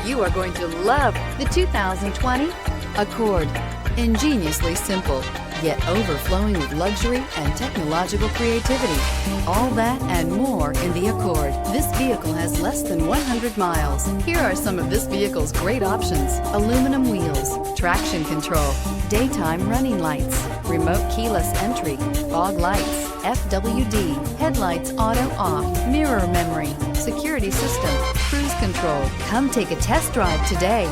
You are going to love the 2020 Accord. Ingeniously simple, yet overflowing with luxury and technological creativity. All that and more in the Accord. This vehicle has less than 100 miles. Here are some of this vehicle's great options: aluminum wheels, traction control, daytime running lights, remote keyless entry, fog lights, FWD, headlights auto off, mirror memory, security system, cruise control. Come take a test drive today.